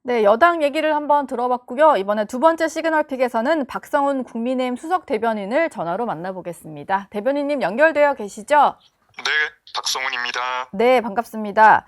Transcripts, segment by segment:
네, 여당 얘기를 한번 들어봤고요. 이번에 두 번째 시그널픽에서는 박성훈 국민의힘 수석 대변인을 전화로 만나보겠습니다. 대변인님 연결되어 계시죠? 네, 박성훈입니다. 네, 반갑습니다.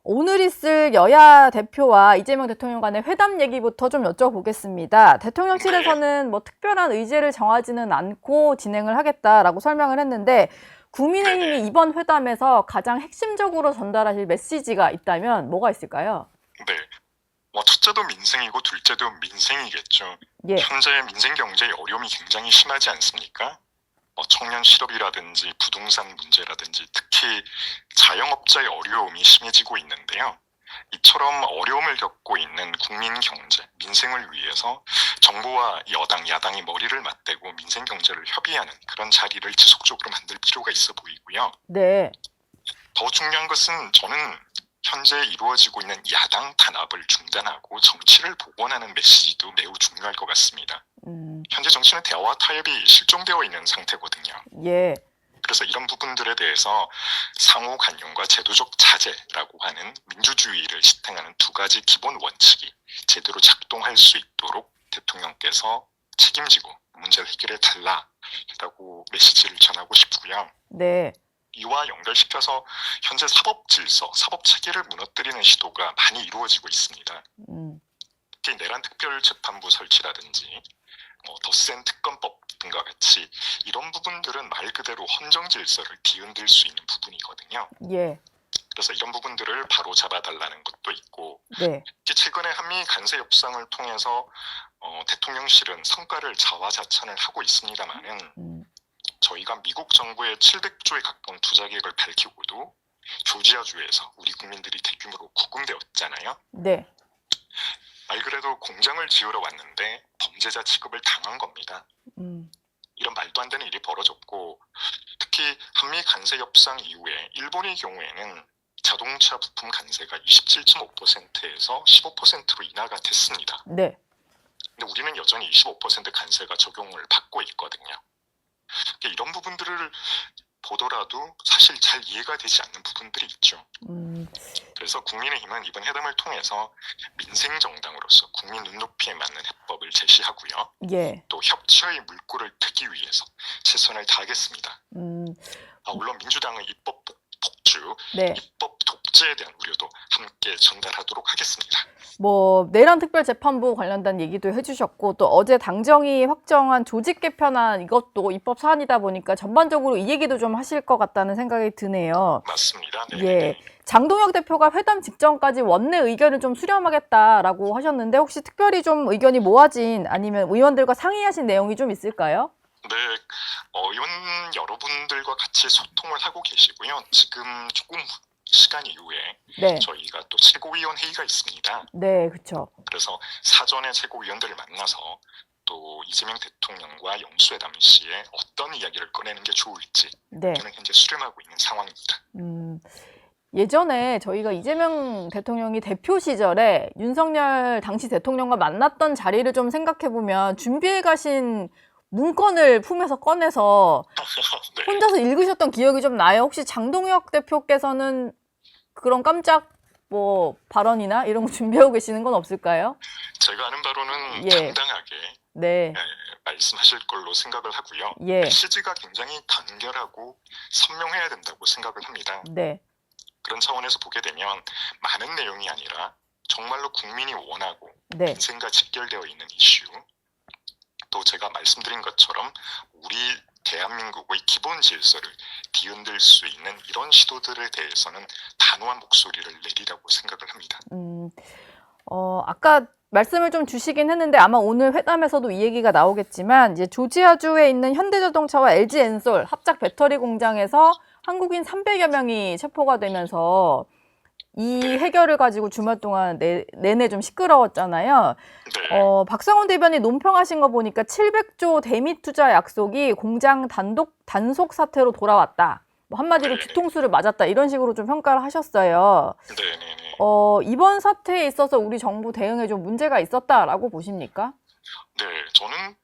오늘 있을 여야 대표와 이재명 대통령 간의 회담 얘기부터 좀 여쭤보겠습니다. 대통령실에서는 뭐 특별한 의제를 정하지는 않고 진행을 하겠다라고 설명을 했는데 국민의힘이 이번 회담에서 가장 핵심적으로 전달하실 메시지가 있다면 뭐가 있을까요? 네, 첫째도 민생이고 둘째도 민생이겠죠. 예, 현재 민생 경제의 어려움이 굉장히 심하지 않습니까? 청년 실업이라든지 부동산 문제라든지 특히 자영업자의 어려움이 심해지고 있는데요. 이처럼 어려움을 겪고 있는 국민 경제, 민생을 위해서 정부와 여당, 야당이 머리를 맞대고 민생 경제를 협의하는 그런 자리를 지속적으로 만들 필요가 있어 보이고요. 네, 더 중요한 것은 저는 현재 이루어지고 있는 야당 단합을 중단하고 정치를 복원하는 메시지도 매우 중요할 것 같습니다. 현재 정치는 대화와 타협이 실종되어 있는 상태거든요. 예, 그래서 이런 부분들에 대해서 상호 간용과 제도적 자제라고 하는 민주주의를 지탱하는 두 가지 기본 원칙이 제대로 작동할 수 있도록 대통령께서 책임지고 문제를 해결해 달라라고 메시지를 전하고 싶고요. 네, 이와 연결시켜서 현재 사법 질서, 사법 체계를 무너뜨리는 시도가 많이 이루어지고 있습니다. 특히 내란 특별재판부 설치라든지 더 센 특검법 등과 같이 이런 부분들은 말 그대로 헌정 질서를 뒤흔들 수 있는 부분이거든요. 예, 그래서 이런 부분들을 바로 잡아달라는 것도 있고, 네, 특히 최근에 한미 간세 협상을 통해서 대통령실은 성과를 자화자찬을 하고 있습니다만은 저희가 미국 정부의 700조에 가까운 투자 계획을 밝히고도 조지아주에서 우리 국민들이 대규모로 구금되었잖아요. 네, 말 그대로 공장을 지으러 왔는데 범죄자 취급을 당한 겁니다. 이런 말도 안 되는 일이 벌어졌고, 특히 한미 간세 협상 이후에 일본의 경우에는 자동차 부품 간세가 27.5%에서 15%로 인하가 됐습니다. 네, 근데 우리는 여전히 25% 간세가 적용을 받고 있거든요. 이런 부분들을 보더라도 사실 잘 이해가 되지 않는 부분들이 있죠. 그래서 국민의힘은 이번 회담을 통해서 민생 정당으로서 국민 눈높이에 맞는 해법을 제시하고요. 예, 또 협치의 물꼬를 트기 위해서 최선을 다하겠습니다. 물론 민주당의 입법 폭주, 네. 입법 독재에 대한 우려도 함께 전달하도록 하겠습니다. 뭐 내란 특별재판부 관련된 얘기도 해주셨고 또 어제 당정이 확정한 조직 개편안 이것도 입법 사안이다 보니까 전반적으로 이 얘기도 좀 하실 것 같다는 생각이 드네요. 맞습니다. 네. 예, 장동혁 대표가 회담 직전까지 원내 의견을 좀 수렴하겠다라고 하셨는데 혹시 특별히 좀 의견이 모아진 아니면 의원들과 상의하신 내용이 좀 있을까요? 네, 의원 여러분들과 같이 소통을 하고 계시고요. 지금 조금 시간 이후에 네, 저희가 또 최고위원 회의가 있습니다. 네, 그렇죠. 그래서 사전에 최고위원들을 만나서 또 이재명 대통령과 영수회담 시에 어떤 이야기를 꺼내는 게 좋을지 네. 저는 현재 수렴하고 있는 상황입니다. 예전에 저희가 이재명 대통령이 대표 시절에 윤석열 당시 대통령과 만났던 자리를 좀 생각해보면 준비해 가신 문건을 품에서 꺼내서 네. 혼자서 읽으셨던 기억이 좀 나요. 혹시 장동혁 대표께서는 그런 깜짝 뭐 발언이나 이런 거 준비하고 계시는 건 없을까요? 제가 아는 바로는 예. 당당하게 네, 말씀하실 걸로 생각을 하고요. 예. 메시지가 굉장히 간결하고 선명해야 된다고 생각을 합니다. 네, 그런 차원에서 보게 되면 많은 내용이 아니라 정말로 국민이 원하고 네, 민생과 직결되어 있는 이슈, 또 제가 말씀드린 것처럼 우리 대한민국의 기본 질서를 뒤흔들 수 있는 이런 시도들에 대해서는 단호한 목소리를 내리라고 생각을 합니다. 아까 말씀을 좀 주시긴 했는데 아마 오늘 회담에서도 이 얘기가 나오겠지만 이제 조지아주에 있는 현대자동차와 LG엔솔 합작 배터리 공장에서 한국인 300여 명이 체포가 되면서 이 해결을 가지고 주말 동안 내내 좀 시끄러웠잖아요. 네. 박성훈 대변인 논평하신 거 보니까 700조 대미 투자 약속이 공장 단속 사태로 돌아왔다. 뭐 한마디로 네네. 뒤통수를 맞았다. 이런 식으로 좀 평가를 하셨어요. 네네네. 이번 사태에 있어서 우리 정부 대응에 좀 문제가 있었다라고 보십니까? 네, 저는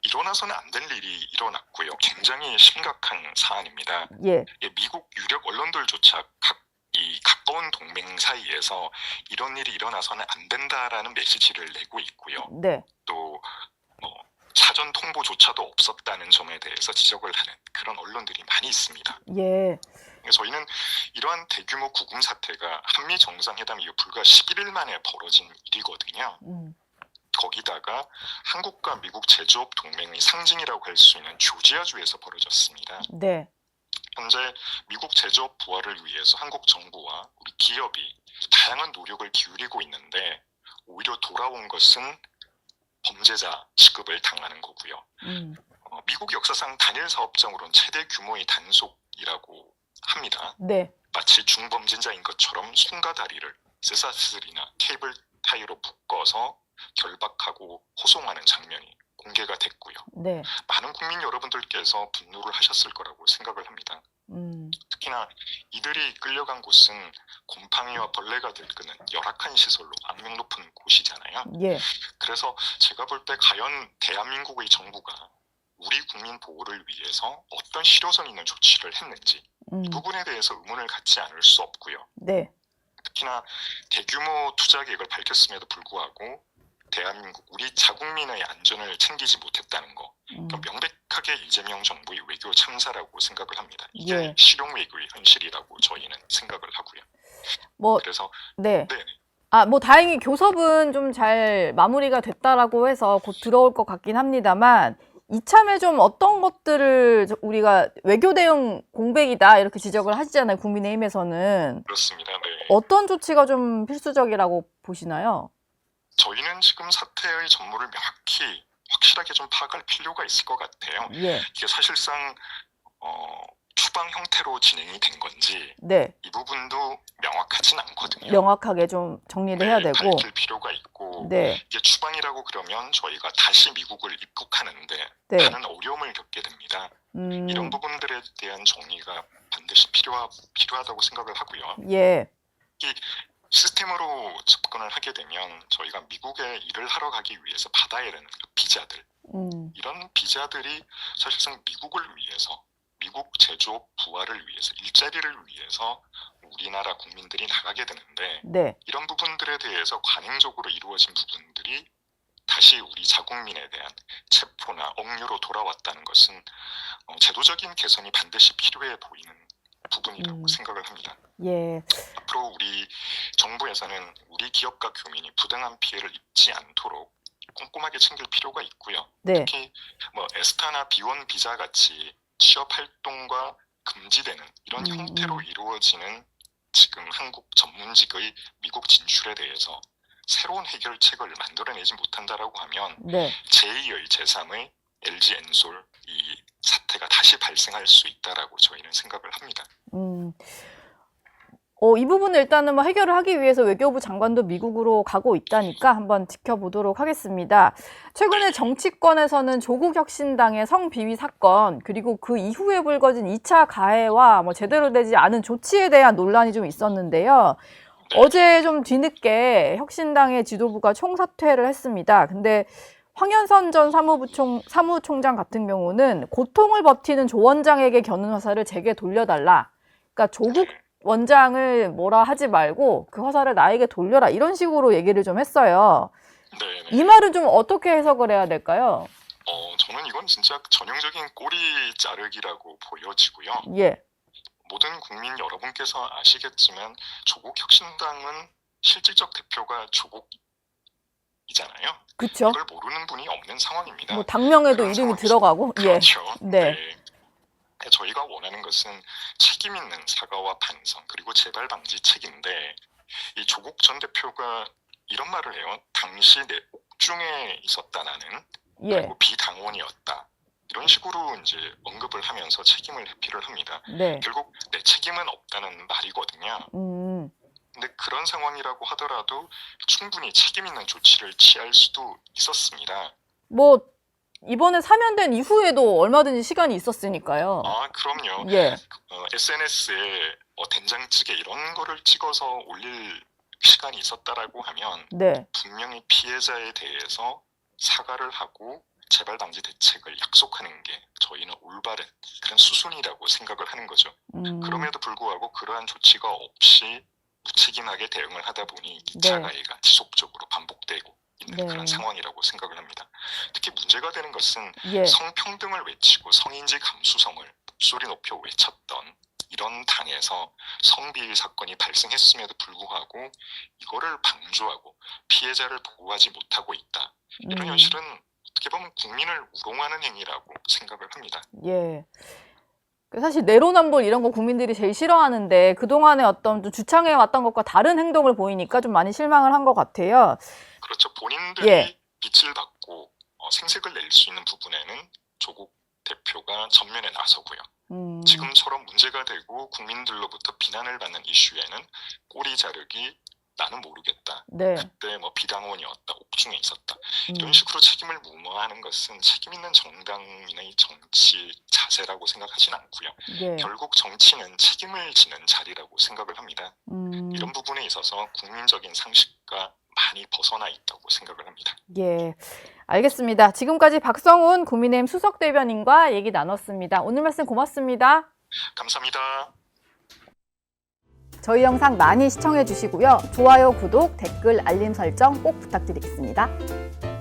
일어나서는 안 될 일이 일어났고요. 굉장히 심각한 사안입니다. 예, 미국 유력 언론들조차 각 이 가까운 동맹 사이에서 이런 일이 일어나서는 안 된다라는 메시지를 내고 있고요. 네. 또 사전 통보조차도 없었다는 점에 대해서 지적을 하는 그런 언론들이 많이 있습니다. 예. 저희는 이러한 대규모 구금 사태가 한미 정상회담 이후 불과 11일 만에 벌어진 일이거든요. 거기다가 한국과 미국 제조업 동맹의 상징이라고 할 수 있는 조지아주에서 벌어졌습니다. 네. 현재 미국 제조업 부활을 위해서 한국 정부와 우리 기업이 다양한 노력을 기울이고 있는데 오히려 돌아온 것은 범죄자 취급을 당하는 거고요. 미국 역사상 단일 사업장으로는 최대 규모의 단속이라고 합니다. 네. 마치 중범죄자인 것처럼 손과 다리를 쇠사슬이나 케이블 타이로 묶어서 결박하고 호송하는 장면이 공개가 됐고요. 네. 많은 국민 여러분들께서 분노를 하셨을 거라고 생각을 합니다. 특히나 이들이 끌려간 곳은 곰팡이와 벌레가 들끓는 열악한 시설로 악명 높은 곳이잖아요. 예. 그래서 제가 볼 때 과연 대한민국의 정부가 우리 국민 보호를 위해서 어떤 실효성 있는 조치를 했는지 이 부분에 대해서 의문을 갖지 않을 수 없고요. 네. 특히나 대규모 투자 계획을 밝혔음에도 불구하고 대한민국 우리 자국민의 안전을 챙기지 못했다는 거 명백하게 이재명 정부의 외교 참사라고 생각을 합니다. 이게 예. 실용 외교의 현실이라고 저희는 생각을 하고요. 뭐 그래서 네. 네. 뭐 다행히 교섭은 좀 잘 마무리가 됐다라고 해서 곧 들어올 것 같긴 합니다만 이참에 좀 어떤 것들을 우리가 외교 대응 공백이다 이렇게 지적을 하시잖아요. 국민의힘에서는. 그렇습니다. 네. 어떤 조치가 좀 필수적이라고 보시나요? 저희는 지금 사태의 전모를 명확히 확실하게 좀 파악할 필요가 있을 것 같아요. 예. 이게 사실상 추방 형태로 진행이 된 건지 네. 이 부분도 명확하진 않거든요. 명확하게 좀 정리를 해야 되고. 밝힐 필요가 있고 네. 이게 추방이라고 그러면 저희가 다시 미국을 입국하는데 네. 많은 어려움을 겪게 됩니다. 이런 부분들에 대한 정리가 반드시 필요하다고 생각을 하고요. 예. 이 시스템으로 접근을 하게 되면 저희가 미국에 일을 하러 가기 위해서 받아야 되는 그 비자들 이런 비자들이 사실상 미국을 위해서 미국 제조업 부활을 위해서 일자리를 위해서 우리나라 국민들이 나가게 되는데 네. 이런 부분들에 대해서 관행적으로 이루어진 부분들이 다시 우리 자국민에 대한 체포나 억류로 돌아왔다는 것은 제도적인 개선이 반드시 필요해 보이는 부분이라고 생각을 합니다. 예. 앞으로 우리 정부에서는 우리 기업과 교민이 부당한 피해를 입지 않도록 꼼꼼하게 챙길 필요가 있고요. 네. 특히 에스타나 B1 비자 같이 취업 활동과 금지되는 이런 형태로 이루어지는 지금 한국 전문직의 미국 진출에 대해서 새로운 해결책을 만들어내지 못한다라고 하면 네. 제2의 제3의 LG 엔솔 이 사태가 다시 발생할 수 있다라고 저희는 생각을 합니다. 이 부분을 일단은 뭐 해결을 하기 위해서 외교부 장관도 미국으로 가고 있다니까 한번 지켜보도록 하겠습니다. 최근에 정치권에서는 조국 혁신당의 성비위 사건 그리고 그 이후에 불거진 2차 가해와 뭐 제대로 되지 않은 조치에 대한 논란이 좀 있었는데요. 어제 좀 뒤늦게 혁신당의 지도부가 총사퇴를 했습니다. 근데 황현선 전 사무총장 같은 경우는 고통을 버티는 조 원장에게 겨눈 화살을 제게 돌려달라. 그러니까 조국 원장을 뭐라 하지 말고 그 화살을 나에게 돌려라 이런 식으로 얘기를 좀 했어요. 네네. 이 말은 좀 어떻게 해석을 해야 될까요? 저는 이건 진짜 전형적인 꼬리 자르기라고 보여지고요. 예. 모든 국민 여러분께서 아시겠지만 조국 혁신당은 실질적 대표가 조국이잖아요. 그렇죠. 이걸 모르는 분이 없는 상황입니다. 뭐 당명에도 그런 이름이 상황이죠. 들어가고. 그렇죠. 예. 네. 저희가 원하는 것은 책임 있는 사과와 반성 그리고 재발 방지책인데 이 조국 전 대표가 이런 말을 해요. 당시 내 옥중에 있었다 나는 예. 그리고 비당원이었다. 이런 식으로 이제 언급을 하면서 책임을 회피를 합니다. 네. 결국 내 책임은 없다는 말이거든요. 근데 그런 상황이라고 하더라도 충분히 책임 있는 조치를 취할 수도 있었습니다. 뭐 이번에 사면된 이후에도 얼마든지 시간이 있었으니까요. 그럼요. 예. SNS에 된장찌개 이런 거를 찍어서 올릴 시간이 있었다라고 하면 네. 분명히 피해자에 대해서 사과를 하고 재발 방지 대책을 약속하는 게 저희는 올바른 그런 수순이라고 생각을 하는 거죠. 그럼에도 불구하고 그러한 조치가 없이 무책임하게 대응을 하다 보니 2차 네. 가해가 지속적으로 반복되고 있는 네. 그런 상황이라고 생각을 합니다. 특히 문제가 되는 것은 예. 성평등을 외치고 성인지 감수성을 목소리 높여 외쳤던 이런 당에서 성비위 사건이 발생했음에도 불구하고 이거를 방조하고 피해자를 보호하지 못하고 있다. 이런 현실은 어떻게 보면 국민을 우롱하는 행위라고 생각을 합니다. 예. 사실 내로남불 이런 거 국민들이 제일 싫어하는데 그동안에 어떤 좀 주창해 왔던 것과 다른 행동을 보이니까 좀 많이 실망을 한 것 같아요. 그렇죠. 본인들이 예. 빛을 받고 생색을 낼 수 있는 부분에는 조국 대표가 전면에 나서고요. 지금처럼 문제가 되고 국민들로부터 비난을 받는 이슈에는 꼬리 자르기, 나는 모르겠다. 네. 그때 뭐 비당원이었다, 옥중에 있었다. 이런 식으로 책임을 무마하는 것은 책임 있는 정당인의 정치 자세라고 생각하진 않고요. 예. 결국 정치는 책임을 지는 자리라고 생각을 합니다. 이런 부분에 있어서 국민적인 상식과 많이 벗어나 있다고 생각을 합니다. 예. 알겠습니다. 지금까지 박성훈 국민의힘 수석대변인과 얘기 나눴습니다. 오늘 말씀 고맙습니다. 감사합니다. 저희 영상 많이 시청해 주시고요. 좋아요, 구독, 댓글, 알림 설정 꼭 부탁드리겠습니다.